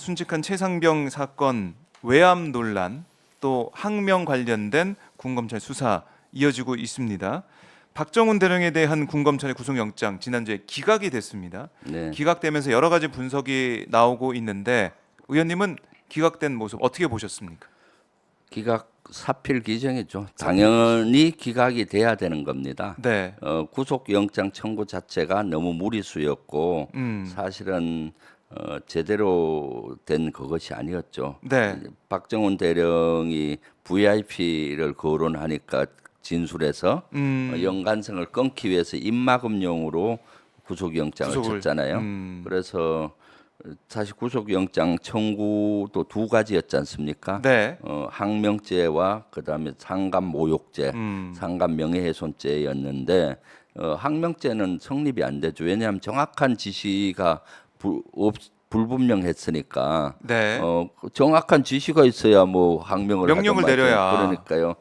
순직한 최상병 사건 외압 논란 또 항명 관련된 군검찰 수사 이어지고 있습니다. 박정훈 대령에 대한 군검찰의 구속영장 지난주에 기각이 됐습니다. 네. 기각되면서 여러 가지 분석이 나오고 있는데 의원님은 기각된 모습 어떻게 보셨습니까? 기각 사필 규정이죠. 당연히 기각이 돼야 되는 겁니다. 네. 구속영장 청구 자체가 너무 무리수였고 사실은 제대로 된 그것이 아니었죠. 네. 박정훈 대령이 VIP를 거론하니까 진술해서 연관성을 끊기 위해서 입막음용으로 구속영장을 구속을, 쳤잖아요. 그래서 사실 구속영장 청구도 두 가지였지 않습니까? 네. 항명죄와 그다음에 상감 모욕죄, 상감 명예훼손죄였는데 항명죄는 성립이 안 되죠. 왜냐하면 정확한 지시가 불분명했으니까 네. 정확한 지시가 있어야 뭐 항명을 명령을 하든 말든. 내려야. 그러니까요.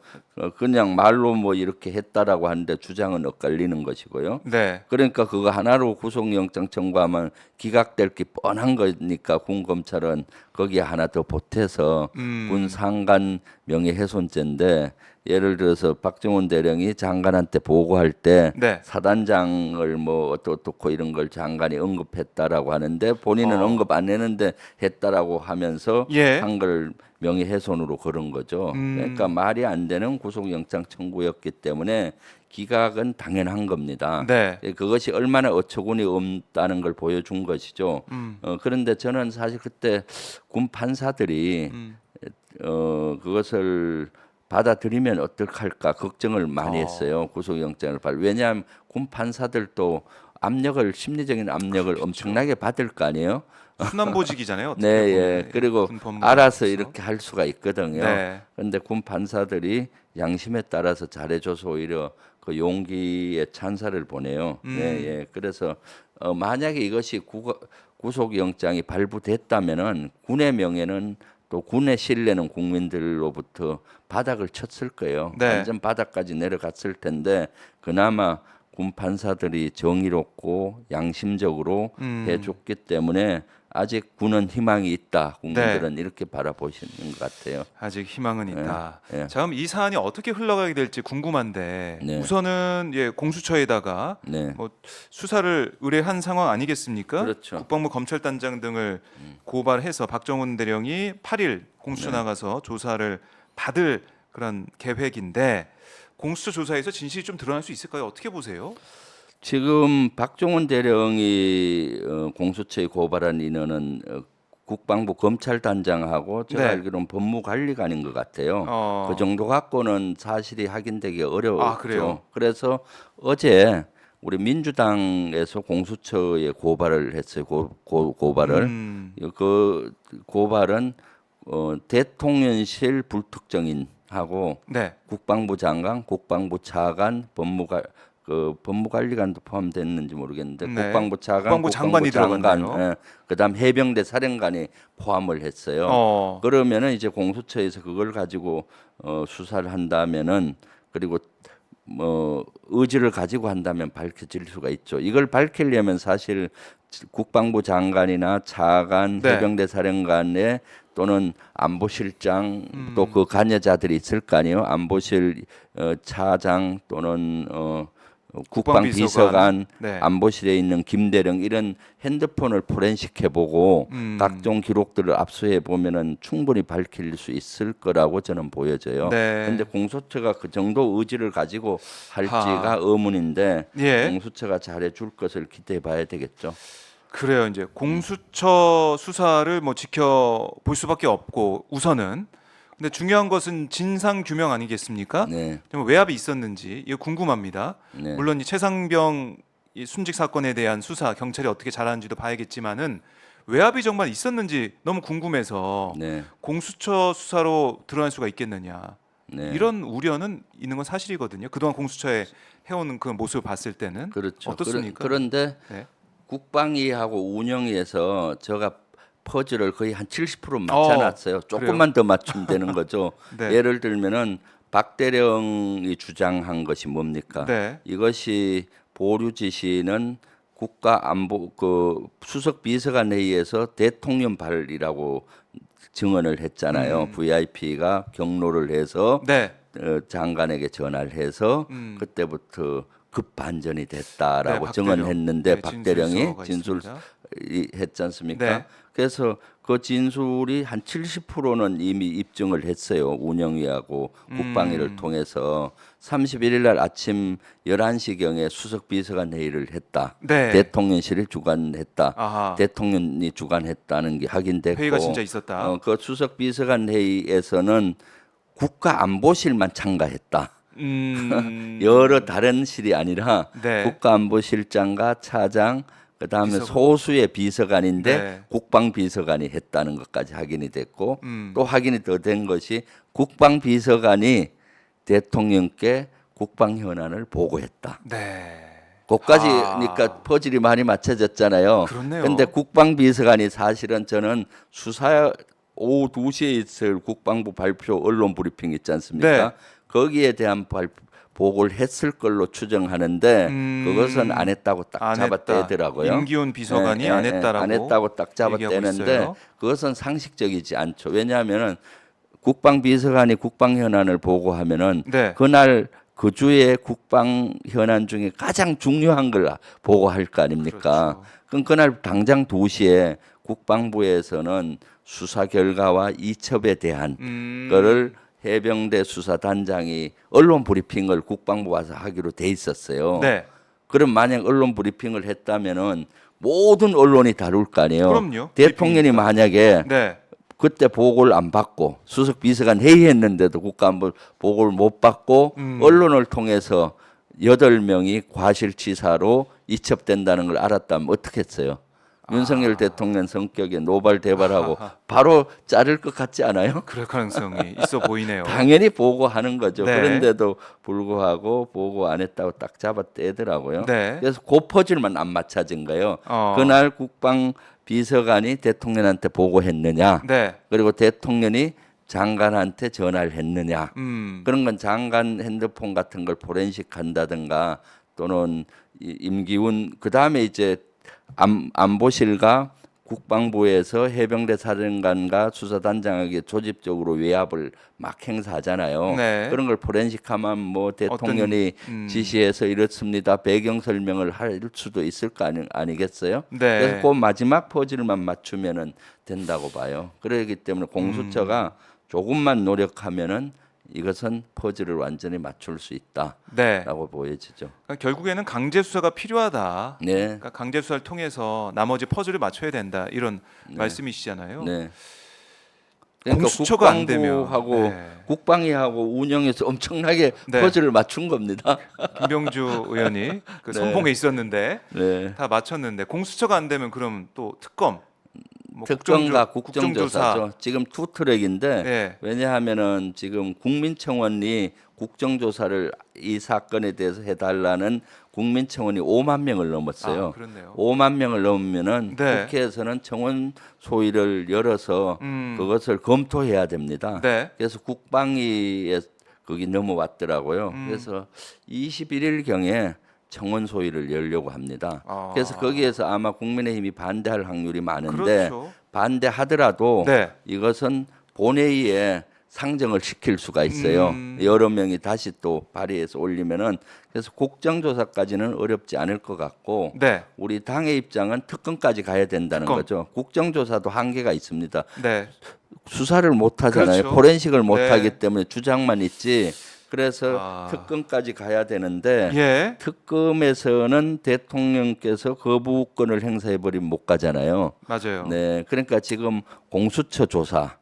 그냥 말로 뭐 이렇게 했다라고 하는데 주장은 엇갈리는 것이고요. 네. 그러니까 그거 하나로 구속영장 청구하면 기각될 게 뻔한 거니까 군검찰은 거기에 하나 더 보태서 군상관 명예훼손죄인데 예를 들어서 박정훈 대령이 장관한테 보고할 때 네. 사단장을 뭐 어떻고 이런 걸 장관이 언급했다라고 하는데 본인은 언급 안 했는데 했다라고 하면서 예. 한 걸 명예훼손으로 걸은 거죠. 그러니까 말이 안 되는 구속영장 청구였기 때문에 기각은 당연한 겁니다. 네. 그것이 얼마나 어처구니 없다는 걸 보여준 것이죠. 그런데 저는 사실 그때 군 판사들이 그것을 받아들이면 어떡할까 걱정을 많이 했어요. 구속영장을 왜냐하면 군 판사들도 압력을 심리적인 압력을 그렇겠죠. 엄청나게 받을 거 아니에요. 순환보직이잖아요. 어떻게 네, 보면. 예. 그리고 군 법무부에서. 알아서 이렇게 할 수가 있거든요. 네. 그런데 군 판사들이 양심에 따라서 잘해줘서 오히려 그 용기에 찬사를 보내요. 예, 예. 그래서 만약에 이것이 구속영장이 발부됐다면은 군의 명예는 또 군의 신뢰는 국민들로부터 바닥을 쳤을 거예요. 네. 완전 바닥까지 내려갔을 텐데 그나마 군 판사들이 정의롭고 양심적으로 해줬기 때문에 아직 군은 희망이 있다. 국민들은 이렇게 바라보시는 것 같아요. 아직 희망은 있다. 예. 자, 그럼 이 사안이 어떻게 흘러가게 될지 궁금한데 네. 우선은 공수처에다가 네. 뭐 수사를 의뢰한 상황 아니겠습니까? 그렇죠. 국방부 검찰단장 등을 고발해서 박정훈 대령이 8일 공수처 네. 나가서 조사를 받을 그런 계획인데 공수처 조사에서 진실이 좀 드러날 수 있을까요? 어떻게 보세요? 지금 박정훈 대령이 공수처에 고발한 인원은 국방부 검찰단장하고 제가 네. 알기로는 법무관리관인 것 같아요. 어. 그 정도 갖고는 사실이 확인되기 어려웠죠. 아, 그래요? 그래서 어제 우리 민주당에서 공수처에 고발을 했어요. 고발을 그 고발은 대통령실 불특정인하고 네. 국방부 장관, 국방부 차관, 법무관리관도 포함됐는지 모르겠는데 네. 국방부 차관, 국방부 장관이 들어갔나요? 예, 그다음 해병대 사령관이 포함을 했어요. 그러면은 이제 공수처에서 그걸 가지고 수사를 한다면은 그리고 뭐 의지를 가지고 한다면 밝혀질 수가 있죠. 이걸 밝히려면 사실 국방부 장관이나 차관, 네. 해병대 사령관의 또는 안보실장 또 그 관여자들이 있을 거 아니에요. 안보실 차장 또는 국방비서관, 네. 안보실에 있는 김대령 이런 핸드폰을 포렌식해 보고 각종 기록들을 압수해 보면은 충분히 밝힐 수 있을 거라고 저는 보여져요. 네. 그런데 공수처가 그 정도 의지를 가지고 할지가 의문인데 예. 공수처가 잘해 줄 것을 기대해 봐야 되겠죠. 그래요. 이제 공수처 수사를 뭐 지켜볼 수밖에 없고 우선은 근데 중요한 것은 진상 규명 아니겠습니까? 네. 좀 외압이 있었는지 이거 궁금합니다. 네. 물론 이 최상병 이 순직 사건에 대한 수사 경찰이 어떻게 잘하는지도 봐야겠지만은 외압이 정말 있었는지 너무 궁금해서 네. 공수처 수사로 드러날 수가 있겠느냐 네. 이런 우려는 있는 건 사실이거든요. 그동안 공수처에 해오는 그 모습을 봤을 때는 그렇죠. 어떻습니까? 그런데 네. 국방위하고 운영위에서 제가 퍼즐을 거의 한 70% 맞춰놨어요. 조금만 더 맞추면 되는 거죠. 네. 예를 들면은 박 대령이 주장한 것이 뭡니까? 네. 이것이 보류 지시는 국가안보 그 수석 비서관 회의에서 대통령 발이라고 증언을 했잖아요. VIP가 경로를 해서 네. 장관에게 전화를 해서 그때부터 급반전이 됐다라고 네, 증언했는데 네, 박대령이 진술서가 진술했지 않습니까? 네. 그래서 그 진술이 한 70%는 이미 입증을 했어요. 운영위하고 국방위를 통해서 31일 날 아침 11시경에 수석 비서관 회의를 했다. 네. 대통령실이 주관했다. 아하. 대통령이 주관했다는 게 확인됐고 회의가 진짜 있었다. 그 수석 비서관 회의에서는 국가안보실만 참가했다. 여러 다른 실이 아니라 네. 국가안보실장과 차장 그다음에 비서관. 소수의 비서관인데 네. 국방비서관이 했다는 것까지 확인이 됐고 또 확인이 더 된 것이 국방비서관이 대통령께 국방 현안을 보고했다. 네. 거기까지니까 퍼즐이 많이 맞춰졌잖아요. 그렇네요. 근데 국방비서관이 사실은 저는 수사 오후 2시에 있을 국방부 발표 언론 브리핑 있지 않습니까? 네. 거기에 대한 보고를 했을 걸로 추정하는데 그것은 안 했다고 딱 안 잡아떼더라고요. 했다. 임기훈 비서관이 안 했다라고 안 했다고 딱 얘기하고 잡아떼는데 있어요. 그것은 상식적이지 않죠. 왜냐하면은 국방비서관이 국방 현안을 보고하면은 네. 그날 그 주에 국방 현안 중에 가장 중요한 걸 보고할 거 아닙니까? 그렇죠. 그럼 그날 당장 2시에 국방부에서는 수사 결과와 이첩에 대한 거를 해병대 수사단장이 언론 브리핑을 국방부 와서 하기로 돼 있었어요. 네. 그럼 만약 언론 브리핑을 했다면은 모든 언론이 다룰 거 아니에요. 그럼요. 대통령이 만약에 네. 그때 보고를 안 받고 수석 비서관 회의했는데도 국가안보 보고를 못 받고 언론을 통해서 8명이 과실치사로 이첩된다는 걸 알았다면 어떻게 했어요? 윤석열 대통령 성격에 노발대발하고 바로 자를 것 같지 않아요? 그럴 가능성이 있어 보이네요. 당연히 보고하는 거죠. 네. 그런데도 불구하고 보고 안 했다고 딱 잡아떼더라고요. 네. 그래서 그 퍼즐만 안 맞춰진 거예요. 어. 그날 국방 비서관이 대통령한테 보고했느냐, 네. 그리고 대통령이 장관한테 전화를 했느냐, 음. 그런 건 장관 핸드폰 같은 걸 포렌식 한다든가 또는 임기훈 그 다음에 이제 안보실과 국방부에서 해병대 사령관과 수사단장에게 조직적으로 외압을 막 행사하잖아요. 네. 그런 걸 포렌식하면 뭐 대통령이 지시해서 이렇습니다. 배경 설명을 할 수도 있을 거 아니겠어요? 네. 그래서 그 마지막 퍼즐만 맞추면은 된다고 봐요. 그렇기 때문에 공수처가 조금만 노력하면은 이것은 퍼즐을 완전히 맞출 수 있다라고 네. 보여지죠. 그러니까 결국에는 강제 수사가 필요하다. 네. 그러니까 강제 수사를 통해서 나머지 퍼즐을 맞춰야 된다. 이런 말씀이시잖아요. 네. 공수처가 안 국방부하고 되면 네. 국방위하고 운영에서 엄청나게 네. 퍼즐을 맞춘 겁니다. 김병주 의원이 그 네. 선봉에 있었는데 네. 다 맞췄는데 공수처가 안 되면 그럼 또 특검, 뭐 특검과 국정조사. 국정조사죠. 지금 투 트랙인데 네. 왜냐하면은 지금 국민청원이 국정조사를 이 사건에 대해서 해달라는 국민청원이 5만 명을 넘었어요. 아, 그렇네요. 5만 명을 넘으면은 네. 국회에서는 청원 소위를 열어서 그것을 검토해야 됩니다. 네. 그래서 국방위에 거기 넘어왔더라고요. 그래서 21일 경에 청원 소위를 열려고 합니다. 아. 그래서 거기에서 아마 국민의힘이 반대할 확률이 많은데 그렇죠. 반대하더라도 네. 이것은 본회의에 상정을 시킬 수가 있어요. 여러 명이 다시 또 발의해서 올리면은 그래서 국정조사까지는 어렵지 않을 것 같고 네. 우리 당의 입장은 특검까지 가야 된다는 특검. 거죠. 국정조사도 한계가 있습니다. 네. 수사를 못 하잖아요. 그렇죠. 포렌식을 못 네. 하기 때문에 주장만 있지. 그래서 아. 특검까지 가야 되는데 예. 특검에서는 대통령께서 거부권을 행사해 버리면 못 가잖아요. 맞아요. 네, 그러니까 지금 공수처 조사,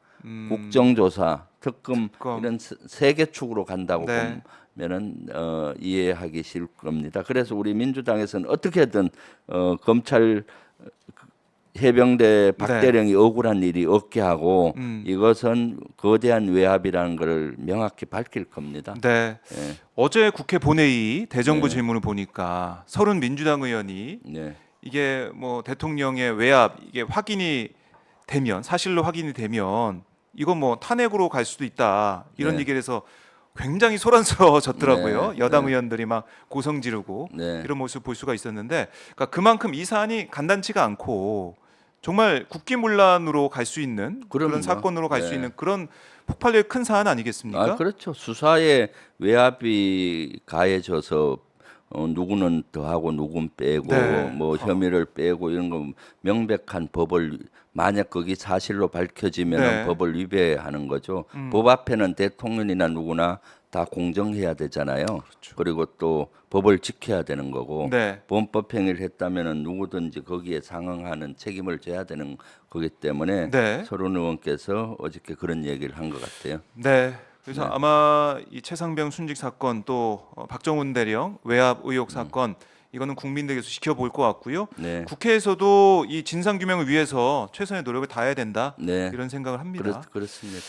국정조사, 특검 이런 세 개 축으로 간다고 네. 보면은 이해하기 쉬울 겁니다. 그래서 우리 민주당에서는 어떻게든 검찰 해병대 박대령이 억울한 일이 없게 하고 이것은 거대한 외압이라는 것을 명확히 밝힐 겁니다. 네. 예. 어제 국회 본회의 대정부 네. 질문을 보니까 30 민주당 의원이 네. 이게 뭐 대통령의 외압 이게 확인이 되면 사실로 확인이 되면 이건 뭐 탄핵으로 갈 수도 있다 이런 네. 얘기를 해서 굉장히 소란스러워졌더라고요. 네, 여당 네. 의원들이 막 고성 지르고 네. 이런 모습 볼 수가 있었는데, 그러니까 그만큼 이 사안이 간단치가 않고 정말 국기문란으로 갈 수 있는 그런 그럼요. 사건으로 갈 수 네. 있는 그런 폭발력이 큰 사안 아니겠습니까? 아, 그렇죠. 수사에 외압이 가해져서 누구는 더하고 누군 빼고 네. 뭐 혐의를 빼고 이런 거 명백한 법을 만약 그게 사실로 밝혀지면 네. 법을 위배하는 거죠. 법 앞에는 대통령이나 누구나 다 공정해야 되잖아요. 그리고 또 법을 지켜야 되는 거고 네. 범법 행위를 했다면은 누구든지 거기에 상응하는 책임을 져야 되는 거기 때문에 네. 서른 의원께서 어저께 그런 얘기를 한 것 같아요. 네. 그래서 네. 아마 이 최상병 순직 사건 또 박정훈 대령 외압 의혹 사건 이거는 국민들께서 지켜볼 것 같고요. 네. 국회에서도 이 진상 규명을 위해서 최선의 노력을 다해야 된다. 네. 이런 생각을 합니다. 그렇습니다.